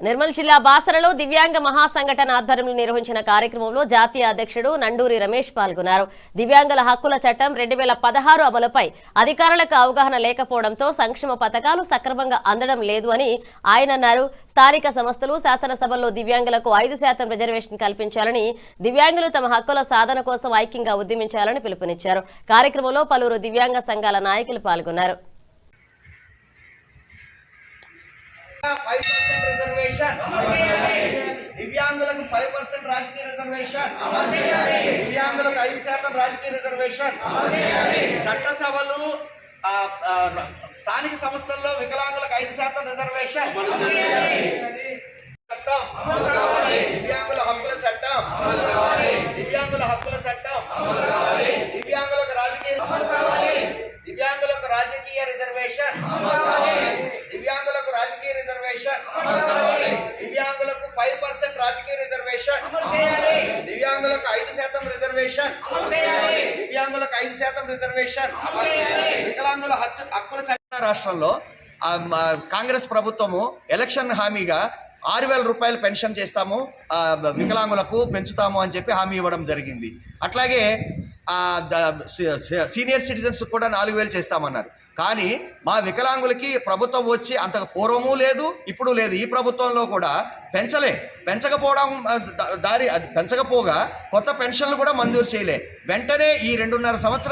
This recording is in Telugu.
నిర్మల్ జిల్లా బాసరలో దివ్యాంగ మహాసంఘటన ఆధ్వర్యంలో నిర్వహించిన కార్యక్రమంలో జాతీయ అధ్యక్షుడు నండూరి రమేష్ పాల్గొన్నారు. దివ్యాంగుల హక్కుల చట్టం 2016 అమలుపై అధికారులకు అవగాహన లేకపోవడంతో సంక్షేమ పథకాలు సక్రమంగా అందడం లేదు అని ఆయన అన్నారు. స్థానిక సంస్థలు శాసనసభల్లో దివ్యాంగులకు 5% రిజర్వేషన్ కల్పించాలని, దివ్యాంగులు తమ హక్కుల సాధన కోసం ఐక్యంగా ఉద్యమించాలని పిలుపునిచ్చారు. కార్యక్రమంలో పలువురు దివ్యాంగ సంఘాల నాయకులు పాల్గొన్నారు. 5% రిజర్వేషన్ దివ్యాంగులకు 5% రాజకీయ రిజర్వేషన్ దివ్యాంగులకు 5% రాజకీయ రిజర్వేషన్ చట్టసభలు స్థానిక సంస్థల్లో వికలాంగులకు 5% రిజర్వేషన్ చట్టం దివ్యాంగుల హక్కుల చట్టం దివ్యాంగుల హక్కుల చట్టం దివ్యాంగులకు రాజకీయ రిజర్వేషన్ దివ్యాంగులకు రాజకీయ రిజర్వేషన్ దివ్యాంగులకు 5% రాజకీయ రిజర్వేషన్ దివ్యాంగులకు 5% రిజర్వేషన్ దివ్యాంగులకు 5% రిజర్వేషన్ వికలాంగుల హక్కుల చట్టం. రాష్ట్రంలో కాంగ్రెస్ ప్రభుత్వము ఎలక్షన్ హామీగా 6,000 రూపాయలు పెన్షన్ చేస్తాము, వికలాంగులకు పెంచుతాము అని చెప్పి హామీ ఇవ్వడం జరిగింది. అట్లాగే సీనియర్ సిటిజన్స్ కూడా 4,000 చేస్తామన్నారు. కానీ మా వికలాంగులకి ప్రభుత్వం వచ్చి అంత పూర్వము లేదు, ఇప్పుడు లేదు. ఈ ప్రభుత్వంలో కూడా పెంచకపోగా కొత్త పెన్షన్లు కూడా మంజూరు చేయలే. వెంటనే ఈ 2.5 సంవత్సరాలు